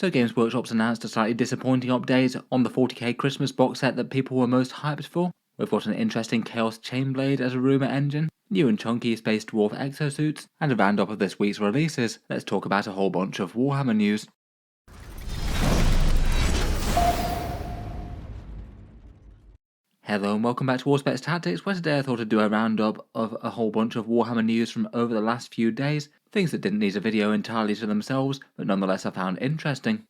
So Games Workshop's announced a slightly disappointing update on the 40k Christmas box set that people were most hyped for. We've got an interesting Chaos Chainblade as a rumour engine, new and chunky Space Dwarf exosuits, and a roundup of this week's releases. Let's talk about a whole bunch of Warhammer news. Hello and welcome back to Warspecs Tactics, where today I thought I'd do a roundup of a whole bunch of Warhammer news from over the last few days, things that didn't need a video entirely to themselves, but nonetheless I found interesting.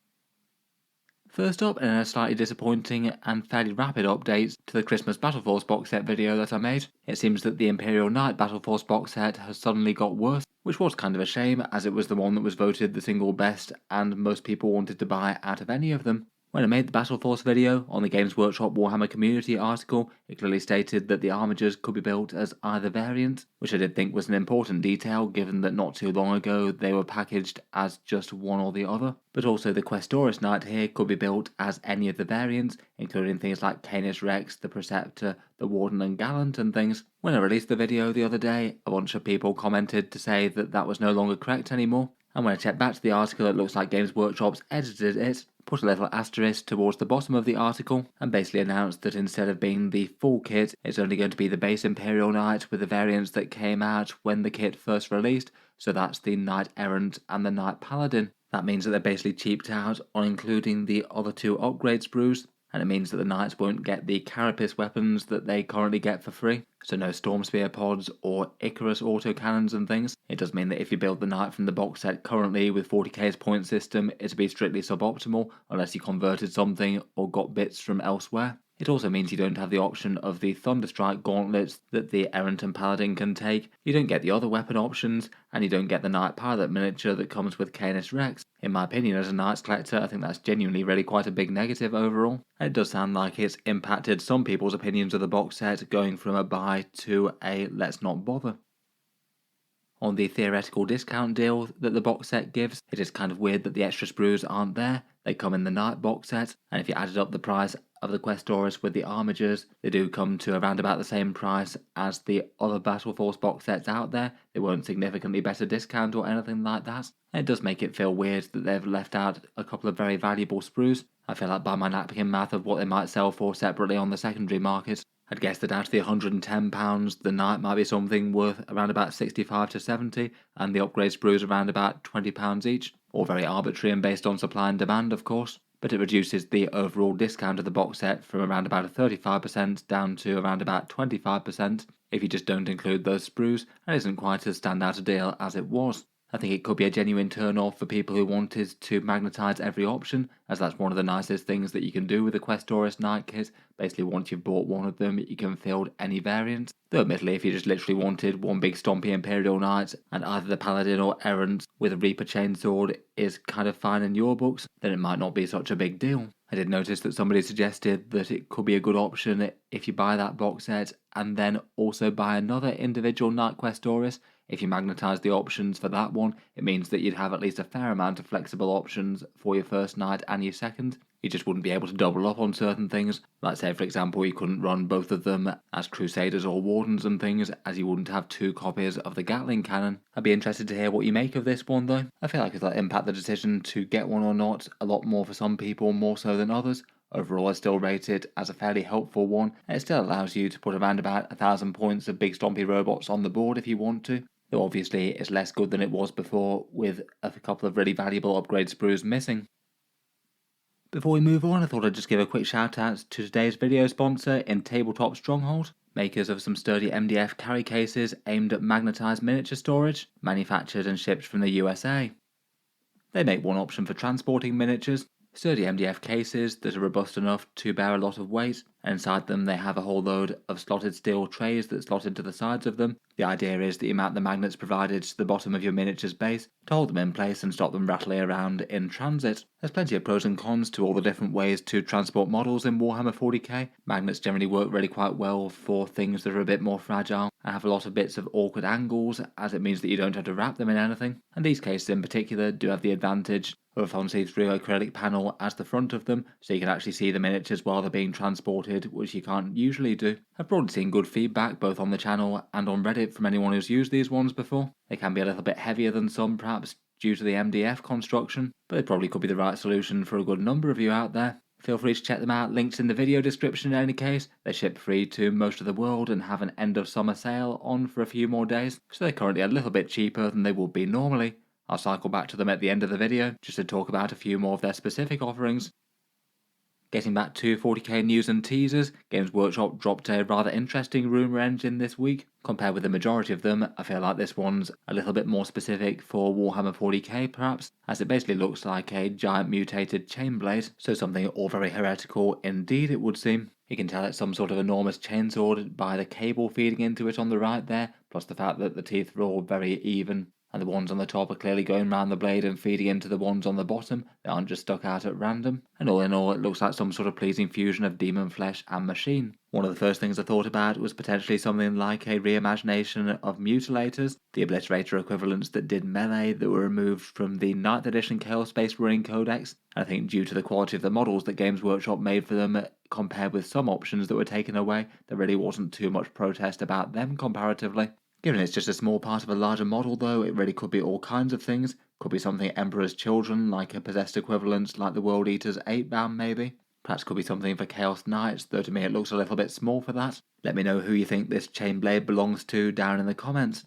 First up, in a slightly disappointing and fairly rapid update to the Christmas Battle Force box set video that I made, it seems that the Imperial Knight Battle Force box set has suddenly got worse, which was kind of a shame as it was the one that was voted the single best and most people wanted to buy out of any of them. When I made the Battle Force video on the Games Workshop Warhammer community article, it clearly stated that the armigers could be built as either variant, which I did think was an important detail given that not too long ago they were packaged as just one or the other. But also the Questoris Knight here could be built as any of the variants, including things like Canis Rex, the Preceptor, the Warden and Gallant and things. When I released the video the other day, a bunch of people commented to say that that was no longer correct anymore. And when I checked back to the article, it looks like Games Workshop's edited it, put a little asterisk towards the bottom of the article, and basically announced that instead of being the full kit, it's only going to be the base Imperial Knight with the variants that came out when the kit first released, so that's the Knight Errant and the Knight Paladin. That means that they're basically cheaped out on including the other two upgrade sprues, and it means that the Knights won't get the Carapace weapons that they currently get for free, so no Storm Spear pods or Icarus autocannons and things. It does mean that if you build the Knight from the box set currently with 40k's point system, it'd be strictly suboptimal unless you converted something or got bits from elsewhere. It also means you don't have the option of the Thunderstrike gauntlets that the Errant and Paladin can take, you don't get the other weapon options, and you don't get the Knight Pilot miniature that comes with Canis Rex. In my opinion, as a Knights collector, I think that's genuinely really quite a big negative overall. And it does sound like it's impacted some people's opinions of the box set, going from a buy to a let's not bother. On the theoretical discount deal that the box set gives, it is kind of weird that the extra sprues aren't there. They come in the Knight box set, and if you added up the price of the Questoris with the armigers, they do come to around about the same price as the other Battle Force box sets out there. They weren't significantly better discount or anything like that. And it does make it feel weird that they've left out a couple of very valuable sprues. I feel like by my napkin math of what they might sell for separately on the secondary market, I'd guess that out of the £110, the Knight might be something worth around about 65 to 70, and the upgrade sprues around about £20 each. All very arbitrary and based on supply and demand, of course, but it reduces the overall discount of the box set from around about a 35% down to around about 25% if you just don't include those sprues, and isn't quite as standout a deal as it was. I think it could be a genuine turn-off for people who wanted to magnetise every option, as that's one of the nicest things that you can do with the Questoris Knight kit. Basically, once you've bought one of them, you can field any variant. Though admittedly, if you just literally wanted one big stompy Imperial Knight, and either the Paladin or Errant with a Reaper Chainsword is kind of fine in your books, then it might not be such a big deal. I did notice that somebody suggested that it could be a good option if you buy that box set and then also buy another individual Knight Questoris. If you magnetise the options for that one, it means that you'd have at least a fair amount of flexible options for your first Knight and your second. You just wouldn't be able to double up on certain things. Like say for example you couldn't run both of them as Crusaders or Wardens and things, as you wouldn't have two copies of the Gatling cannon. I'd be interested to hear what you make of this one though. I feel like it'll impact the decision to get one or not a lot more for some people, more so than others. Overall, I still rate it as a fairly helpful one, and it still allows you to put around about 1,000 points of big stompy robots on the board if you want to. Though obviously it's less good than it was before, with a couple of really valuable upgrade sprues missing. Before we move on, I thought I'd just give a quick shout out to today's video sponsor in Tabletop Stronghold, makers of some sturdy MDF carry cases aimed at magnetised miniature storage, manufactured and shipped from the USA. They make one option for transporting miniatures, sturdy MDF cases that are robust enough to bear a lot of weight, and inside them they have a whole load of slotted steel trays that slot into the sides of them. The idea is that you mount the magnets provided to the bottom of your miniature's base to hold them in place and stop them rattling around in transit. There's plenty of pros and cons to all the different ways to transport models in Warhammer 40k. Magnets generally work really quite well for things that are a bit more fragile and have a lot of bits of awkward angles, as it means that you don't have to wrap them in anything. And these cases in particular do have the advantage of a fun see-through acrylic panel as the front of them, so you can actually see the miniatures while they're being transported, which you can't usually do. I've broadly seen good feedback both on the channel and on Reddit from anyone who's used these ones before. They can be a little bit heavier than some perhaps, due to the MDF construction, but they probably could be the right solution for a good number of you out there. Feel free to check them out, links in the video description in any case. They ship free to most of the world and have an end of summer sale on for a few more days, so they're currently a little bit cheaper than they would be normally. I'll cycle back to them at the end of the video just to talk about a few more of their specific offerings. Getting back to 40k news and teasers, Games Workshop dropped a rather interesting rumour engine this week. Compared with the majority of them, I feel like this one's a little bit more specific for Warhammer 40k perhaps, as it basically looks like a giant mutated chainblade, so something all very heretical indeed it would seem. You can tell it's some sort of enormous chainsword by the cable feeding into it on the right there, plus the fact that the teeth are all very even, and the ones on the top are clearly going round the blade and feeding into the ones on the bottom. They aren't just stuck out at random. And all in all, it looks like some sort of pleasing fusion of demon flesh and machine. One of the first things I thought about was potentially something like a reimagination of Mutilators, the Obliterator equivalents that did melee that were removed from the 9th edition Chaos Space Running Codex. I think due to the quality of the models that Games Workshop made for them, compared with some options that were taken away, there really wasn't too much protest about them comparatively. Given it's just a small part of a larger model though, it really could be all kinds of things. Could be something Emperor's Children, like a possessed equivalent like the World Eater's 8-bound maybe. Perhaps could be something for Chaos Knights, though to me it looks a little bit small for that. Let me know who you think this chainblade belongs to down in the comments.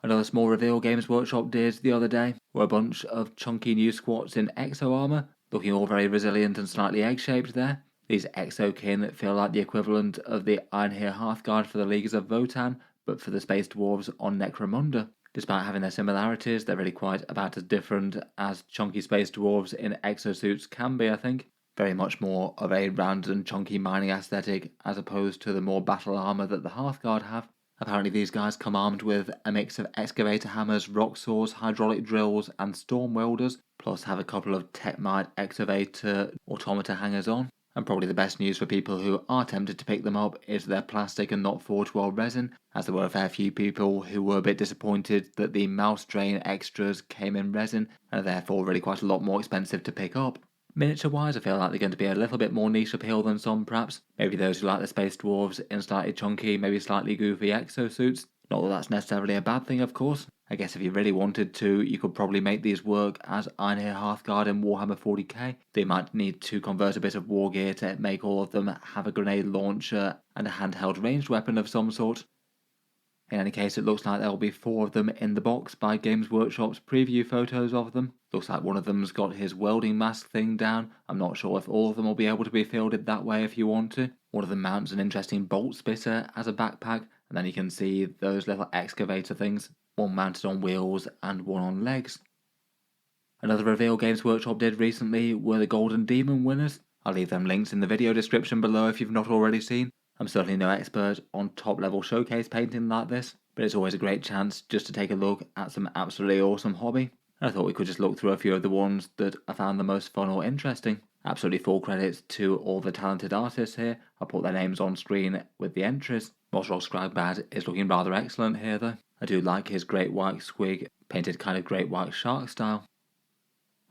Another small reveal Games Workshop did the other day were a bunch of chunky new squats in Exo armour, looking all very resilient and slightly egg-shaped there. These Exo-Kyn feel like the equivalent of the Ironhear Hearthguard for the Leaguers of Votann, but for the Space Dwarves on Necromunda. Despite having their similarities, they're really quite about as different as chunky Space Dwarves in exosuits can be, I think. Very much more of a rounded and chunky mining aesthetic as opposed to the more battle armour that the Hearthguard have. Apparently these guys come armed with a mix of excavator hammers, rock saws, hydraulic drills and storm welders, plus have a couple of Techmite excavator automata hangers on. And probably the best news for people who are tempted to pick them up is their plastic and not forge weld resin, as there were a fair few people who were a bit disappointed that the mouse drain extras came in resin and are therefore really quite a lot more expensive to pick up. Miniature wise, I feel like they're going to be a little bit more niche appeal than some perhaps. Maybe those who like the Space Dwarves in slightly chunky, maybe slightly goofy exosuits. Not that that's necessarily a bad thing, of course. I guess if you really wanted to, you could probably make these work as Ironhear Hearthguard in Warhammer 40k. They might need to convert a bit of war gear to make all of them have a grenade launcher and a handheld ranged weapon of some sort. In any case, it looks like there will be 4 of them in the box by Games Workshop's preview photos of them. Looks like one of them's got his welding mask thing down. I'm not sure if all of them will be able to be fielded that way if you want to. One of them mounts an interesting bolt spitter as a backpack, and then you can see those little excavator things, one mounted on wheels and one on legs. Another reveal Games Workshop did recently were the Golden Daemon winners. I'll leave them links in the video description below if you've not already seen. I'm certainly no expert on top level showcase painting like this, but it's always a great chance just to take a look at some absolutely awesome hobby. And I thought we could just look through a few of the ones that I found the most fun or interesting. Absolutely full credits to all the talented artists here. I'll put their names on screen with the entries. Mosrog Scribebad is looking rather excellent here though. I do like his Great White Squig, painted kind of Great White Shark style.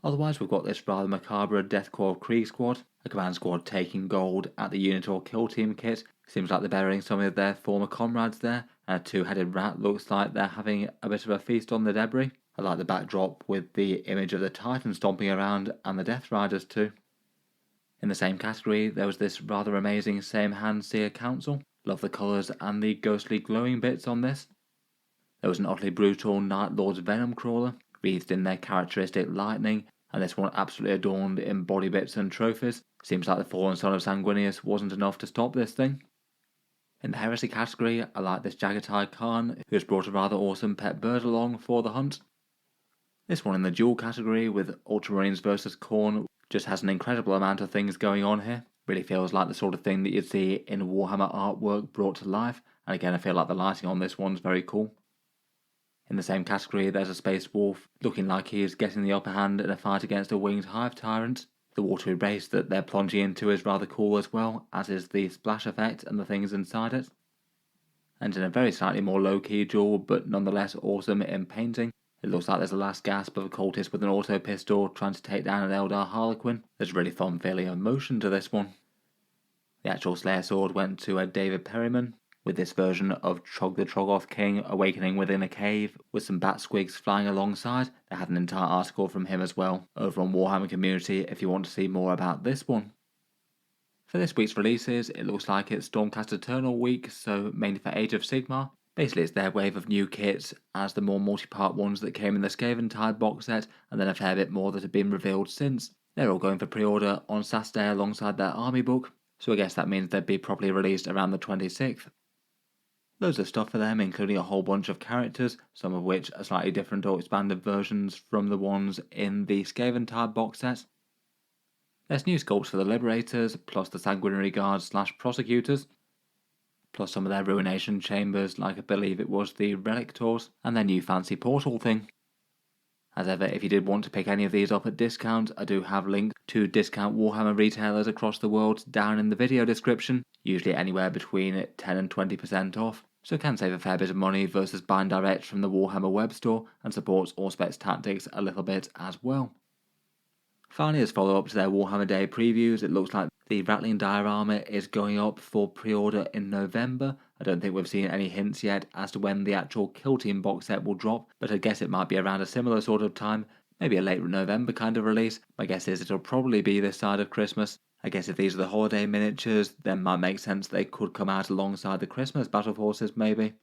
Otherwise we've got this rather macabre Deathcore Krieg squad, a command squad taking gold at the unit or kill team kit. Seems like they're burying some of their former comrades there, and a 2-headed rat looks like they're having a bit of a feast on the debris. I like the backdrop with the image of the Titan stomping around and the Death Riders too. In the same category there was this rather amazing Same Hand Seer Council. Love the colours and the ghostly glowing bits on this. There was an utterly brutal Night Lord's Venom Crawler, wreathed in their characteristic lightning, and this one absolutely adorned in body bits and trophies. Seems like the fallen son of Sanguinius wasn't enough to stop this thing. In the heresy category, I like this Jagatai Khan, who has brought a rather awesome pet bird along for the hunt. This one in the duel category with Ultramarines vs Khorne just has an incredible amount of things going on here. Really feels like the sort of thing that you'd see in Warhammer artwork brought to life, and again I feel like the lighting on this one's very cool. In the same category there's a Space Wolf, looking like he is getting the upper hand in a fight against a winged hive tyrant. The watery race that they're plunging into is rather cool as well, as is the splash effect and the things inside it. And in a very slightly more low-key duel, but nonetheless awesome in painting, it looks like there's a last gasp of a cultist with an auto pistol trying to take down an Eldar Harlequin. There's a really fun feeling of motion to this one. The actual Slayer sword went to a David Perryman, with this version of Trog the Troggoth King awakening within a cave with some bat squigs flying alongside. They had an entire article from him as well over on Warhammer Community if you want to see more about this one. For this week's releases, it looks like it's Stormcast Eternal week, so mainly for Age of Sigmar. Basically it's their wave of new kits as the more multi-part ones that came in the Skaventide box set, and then a fair bit more that have been revealed since. They're all going for pre-order on Saturday alongside their army book, so I guess that means they'd be properly released around the 26th. Loads of stuff for them, including a whole bunch of characters, some of which are slightly different or expanded versions from the ones in the Skaventide box set. There's new sculpts for the Liberators, plus the Sanguinary Guards / Prosecutors, plus some of their Ruination Chambers, like I believe it was the Relictors, and their new fancy portal thing. As ever, if you did want to pick any of these up at discount, I do have links to discount Warhammer retailers across the world down in the video description, usually anywhere between 10 and 20% off, so it can save a fair bit of money versus buying direct from the Warhammer web store, and supports Auspex Tactics a little bit as well. Finally, as follow-up to their Warhammer Day previews, it looks like the Rattling Diorama is going up for pre-order in November. I don't think we've seen any hints yet as to when the actual Kill Team box set will drop, but I guess it might be around a similar sort of time, maybe a late November kind of release. My guess is it'll probably be this side of Christmas. I guess if these are the holiday miniatures, then it might make sense they could come out alongside the Christmas battle forces maybe.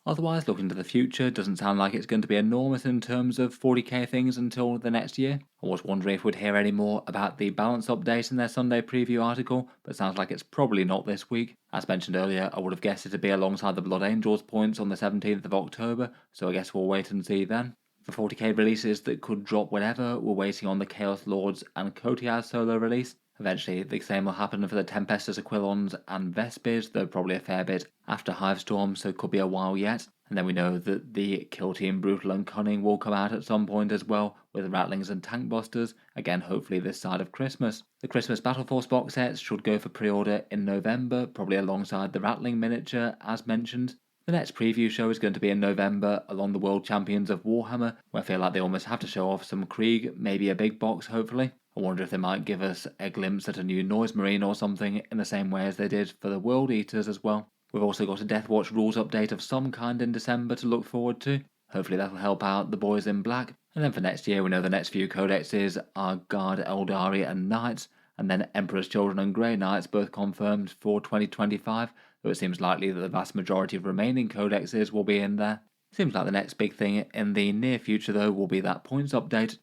Otherwise, looking to the future, doesn't sound like it's going to be enormous in terms of 40k things until the next year. I was wondering if we'd hear any more about the balance update in their Sunday preview article, but sounds like it's probably not this week. As mentioned earlier, I would have guessed it to be alongside the Blood Angels points on the 17th of October, so I guess we'll wait and see then. For 40k releases that could drop whenever, we're waiting on the Chaos Lords and Kotias solo release. Eventually, the same will happen for the Tempestus Aquilons and Vespers, though probably a fair bit after Hivestorm, so it could be a while yet. And then we know that the Kill Team Brutal and Cunning will come out at some point as well, with Rattlings and Tank Busters, again hopefully this side of Christmas. The Christmas Battle Force box sets should go for pre-order in November, probably alongside the Rattling miniature as mentioned. The next preview show is going to be in November along the World Champions of Warhammer, where I feel like they almost have to show off some Krieg, maybe a big box hopefully. I wonder if they might give us a glimpse at a new Noise Marine or something in the same way as they did for the World Eaters as well. We've also got a Deathwatch rules update of some kind in December to look forward to. Hopefully that'll help out the boys in black. And then for next year we know the next few codexes are Guard, Eldari and Knights, and then Emperor's Children and Grey Knights both confirmed for 2025, though it seems likely that the vast majority of remaining codexes will be in there. Seems like the next big thing in the near future though will be that points update.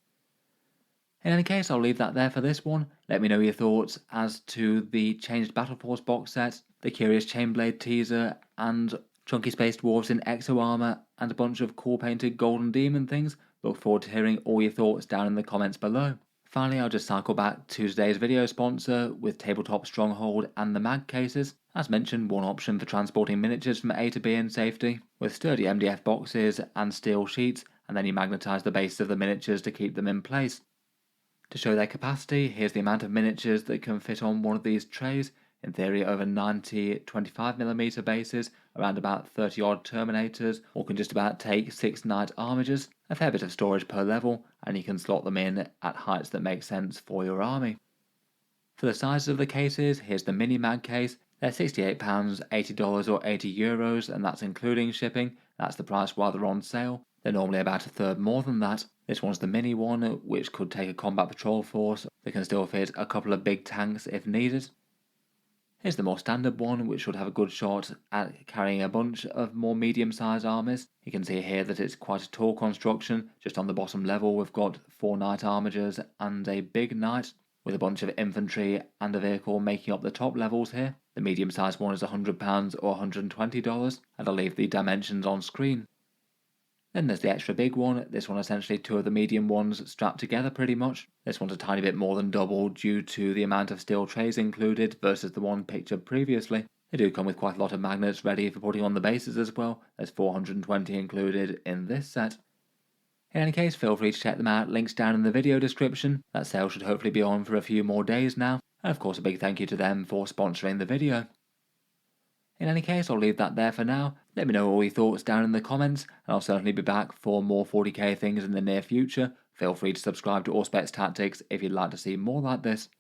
In any case, I'll leave that there for this one. Let me know your thoughts as to the changed Battle Force box set, the Curious Chainblade teaser, and chunky space dwarves in exo armor, and a bunch of cool painted golden demon things. Look forward to hearing all your thoughts down in the comments below. Finally, I'll just cycle back to today's video sponsor with Tabletop, Stronghold and the mag cases. As mentioned, one option for transporting miniatures from A to B in safety, with sturdy MDF boxes and steel sheets, and then you magnetise the base of the miniatures to keep them in place. To show their capacity, here's the amount of miniatures that can fit on one of these trays. In theory, over 90 25mm bases, around about 30 odd Terminators, or can just about take 6 Knight Armigers, a fair bit of storage per level, and you can slot them in at heights that make sense for your army. For the sizes of the cases, here's the mini mag case. They're £68, $80 or €80, and that's including shipping. That's the price while they're on sale. They're normally about a third more than that. This one's the mini one, which could take a combat patrol force that can still fit a couple of big tanks if needed. Here's the more standard one, which should have a good shot at carrying a bunch of more medium-sized armies. You can see here that it's quite a tall construction. Just on the bottom level we've got 4 Knight Armigers and a big Knight, with a bunch of infantry and a vehicle making up the top levels here. The medium-sized one is £100 or $120, and I'll leave the dimensions on screen. Then there's the extra big one. This one essentially 2 of the medium ones strapped together pretty much. This one's a tiny bit more than double due to the amount of steel trays included versus the one pictured previously. They do come with quite a lot of magnets ready for putting on the bases as well. There's 420 included in this set. In any case, feel free to check them out, links down in the video description. That sale should hopefully be on for a few more days now. And of course a big thank you to them for sponsoring the video. In any case, I'll leave that there for now. Let me know all your thoughts down in the comments, and I'll certainly be back for more 40k things in the near future. Feel free to subscribe to Auspex Tactics if you'd like to see more like this.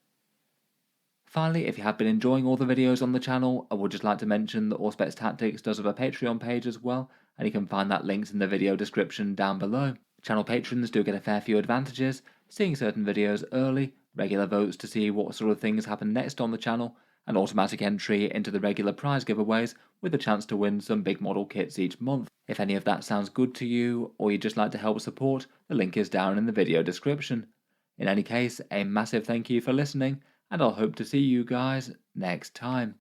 Finally, if you have been enjoying all the videos on the channel, I would just like to mention that Auspex Tactics does have a Patreon page as well, and you can find that links in the video description down below. Channel patrons do get a fair few advantages, seeing certain videos early, regular votes to see what sort of things happen next on the channel, and automatic entry into the regular prize giveaways with a chance to win some big model kits each month. If any of that sounds good to you, or you'd just like to help support, the link is down in the video description. In any case, a massive thank you for listening, and I'll hope to see you guys next time.